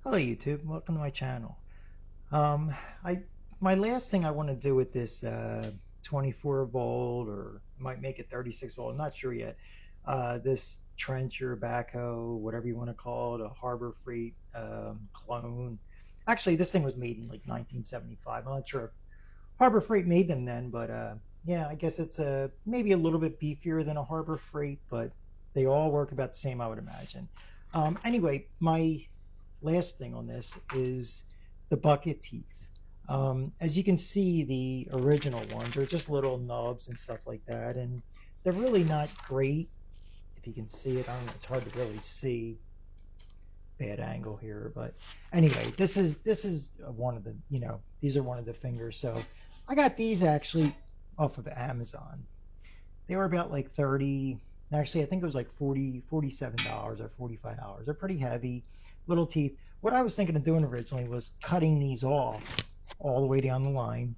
Hello YouTube, welcome to my channel. Um, I my last thing I want to do with this 24 volt or might make it 36 volt, I'm not sure yet. This trencher backhoe, whatever you want to call it, a Harbor Freight clone. Actually, this thing was made in like 1975. I'm not sure if Harbor Freight made them then, but yeah, I guess it's maybe a little bit beefier than a Harbor Freight, but they all work about the same, I would imagine. Anyway, my last thing on this is the bucket teeth. As you can see, the original ones are just little nubs and stuff like that, and they're really not great. If you can see it, I don't know, it's hard to really see. Bad angle here, but anyway, this is one of the these are one of the fingers. So I got these actually off of Amazon. They were about like 30, actually I think it was like 40, $47 or $45. They're pretty heavy, little teeth. What I was thinking of doing originally was cutting these off all the way down the line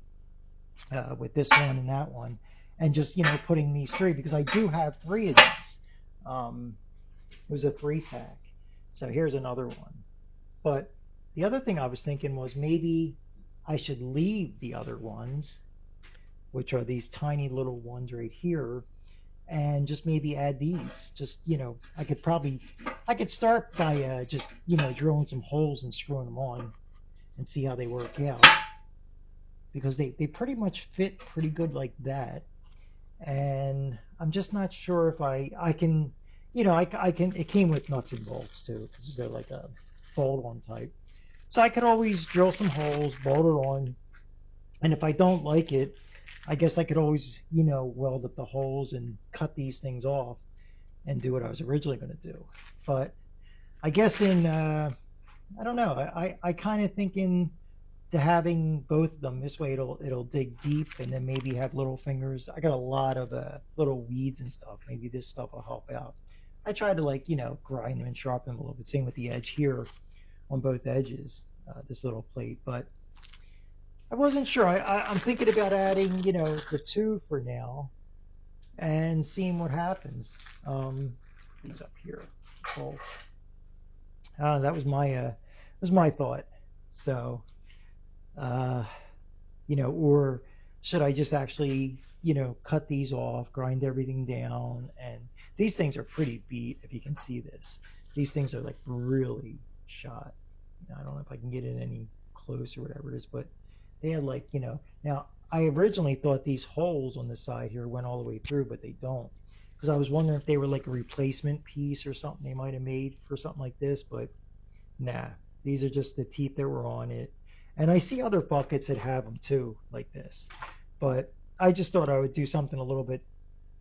with this one and that one, and just putting these three, because I do have three of these. It was a 3-pack. So here's another one. But the other thing I was thinking was maybe I should leave the other ones, which are these tiny little ones right here, and just maybe add these. Just, I could start by just, drilling some holes and screwing them on and see how they work out. Because they pretty much fit pretty good like that. And I'm just not sure if I can, I can, it came with nuts and bolts too, because they're like a bolt-on type. So I could always drill some holes, bolt it on, and if I don't like it, I guess I could always, weld up the holes and cut these things off and do what I was originally going to do. But I guess I don't know, I kind of thinking to having both of them this way, it'll dig deep, and then maybe have little fingers. I got a lot of little weeds and stuff. Maybe this stuff will help out. I tried to grind them and sharpen them a little bit. Same with the edge here on both edges, this little plate. But I wasn't sure. I'm thinking about adding, the two for now and seeing what happens. These up here, bolts. That was my thought. So, uh, or should I just actually, cut these off, grind everything down? And these things are pretty beat, if you can see this. These things are like really shot. I don't know if I can get it any close or whatever it is, but they had now I originally thought these holes on the side here went all the way through, but they don't. Because I was wondering if they were like a replacement piece or something they might have made for something like this, but nah, these are just the teeth that were on it. And I see other buckets that have them too, like this. But I just thought I would do something a little bit,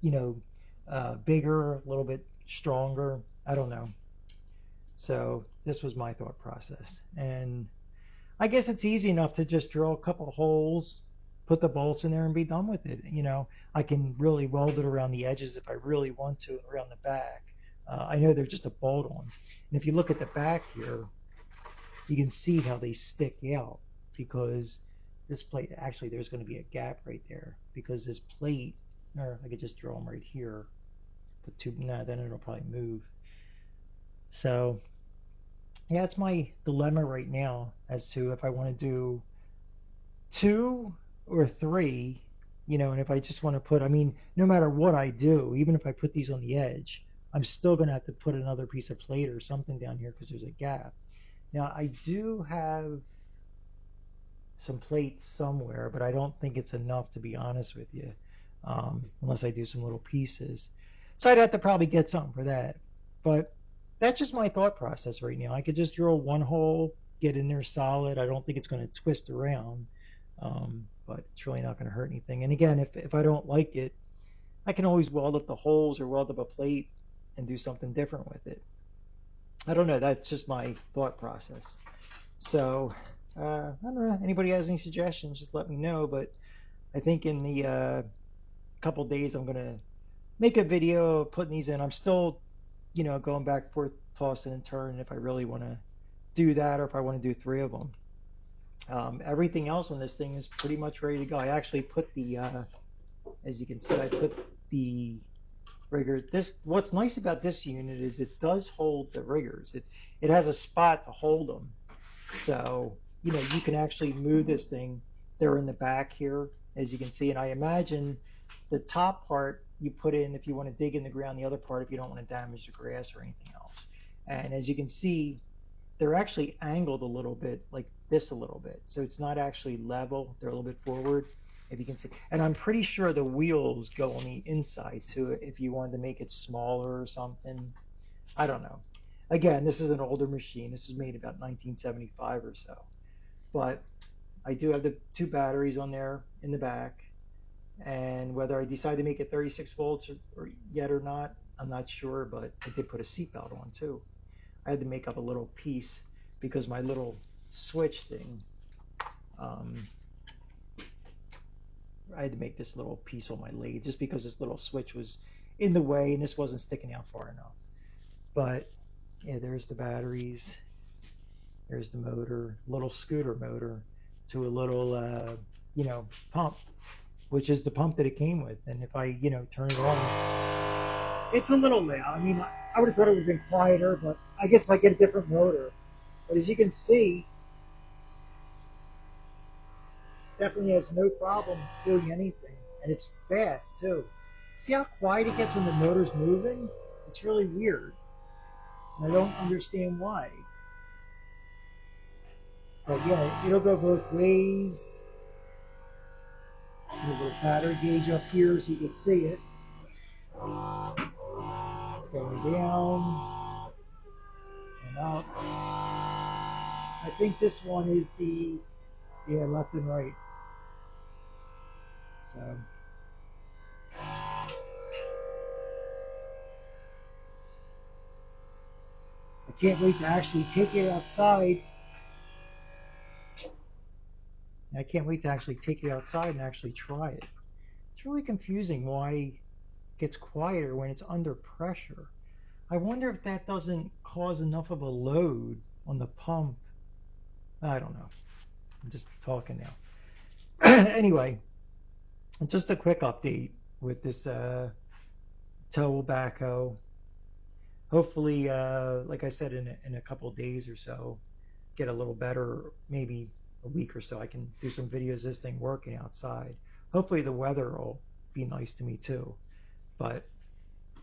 you know, bigger, a little bit stronger. I don't know. So this was my thought process. And I guess it's easy enough to just drill a couple holes, put the bolts in there, and be done with it. I can really weld it around the edges if I really want to, and around the back. I know they're just a bolt on. And if you look at the back here, you can see how they stick out, because this plate, actually there's going to be a gap right there, because this plate, or I could just draw them right here, put two, no, then it'll probably move. So yeah, it's my dilemma right now as to if I want to do two or three, and if I just want to put, I mean, no matter what I do, even if I put these on the edge, I'm still going to have to put another piece of plate or something down here because there's a gap. Now, I do have some plates somewhere, but I don't think it's enough, to be honest with you, unless I do some little pieces. So I'd have to probably get something for that. But that's just my thought process right now. I could just drill one hole, get in there solid. I don't think it's going to twist around, but it's really not going to hurt anything. And again, if I don't like it, I can always weld up the holes or weld up a plate and do something different with it. I don't know. That's just my thought process. So I don't know. Anybody has any suggestions, just let me know. But I think in the couple days, I'm gonna make a video of putting these in. I'm still, going back and forth, tossing and turning if I really want to do that, or if I want to do three of them. Everything else on this thing is pretty much ready to go. I actually put the, as you can see, I put the riggers. What's nice about this unit is it does hold the riggers. It has a spot to hold them. So, you can actually move this thing. They're in the back here, as you can see. And I imagine the top part you put in if you want to dig in the ground, the other part if you don't want to damage the grass or anything else. And as you can see, they're actually angled a little bit, like this a little bit. So it's not actually level. They're a little bit forward, if you can see. And I'm pretty sure the wheels go on the inside too, if you wanted to make it smaller or something. I don't know. Again, this is an older machine. This was made about 1975 or so. But I do have the two batteries on there in the back. And whether I decide to make it 36 volts or yet or not, I'm not sure. But I did put a seatbelt on too. I had to make up a little piece because my little switch thing, um, I had to make this little piece on my lathe just because this little switch was in the way and this wasn't sticking out far enough. But yeah, there's the batteries. There's the motor, little scooter motor to a little, pump, which is the pump that it came with. And if I, turn it on, it's a little loud. I mean, I would have thought it would have been quieter, but I guess if I get a different motor. But as you can see, definitely has no problem doing anything. And it's fast too. See how quiet it gets when the motor's moving? It's really weird. And I don't understand why. But yeah, it'll go both ways. A little battery gauge up here so you can see it. It's going down and up. I think this one is the, yeah, left and right. So I can't wait to actually take it outside. I can't wait to actually take it outside and actually try it. It's really confusing why it gets quieter when it's under pressure. I wonder if that doesn't cause enough of a load on the pump. I don't know. I'm just talking now. Anyway, just a quick update with this Towable Backhoe. Hopefully, like I said, in a couple of days or so, get a little better, maybe a week or so, I can do some videos of this thing working outside. Hopefully the weather will be nice to me too. But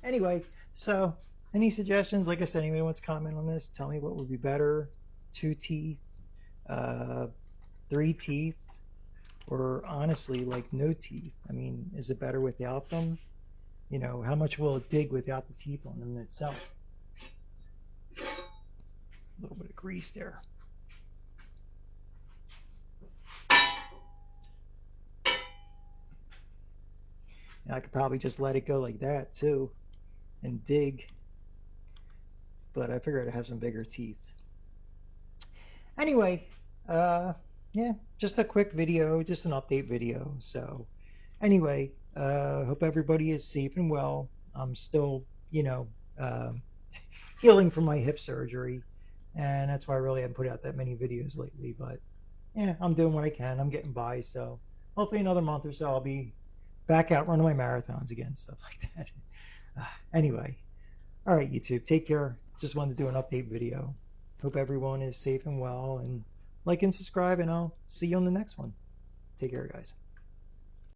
anyway, so any suggestions? Like I said, anybody wants to comment on this? Tell me what would be better: two teeth, uh, three teeth, or honestly, like no teeth. I mean, is it better without them? How much will it dig without the teeth on them itself? A little bit of grease there. And I could probably just let it go like that too and dig, but I figured I'd have some bigger teeth. Anyway, yeah, just a quick video, just an update video. So anyway, hope everybody is safe and well. I'm still, uh, healing from my hip surgery, and that's why I really haven't put out that many videos lately. But yeah, I'm doing what I can. I'm getting by. So hopefully another month or so I'll be back out running my marathons again, stuff like that. Anyway, all right, YouTube, take care. Just wanted to do an update video. Hope everyone is safe and well, and like and subscribe, and I'll see you on the next one. Take care, guys.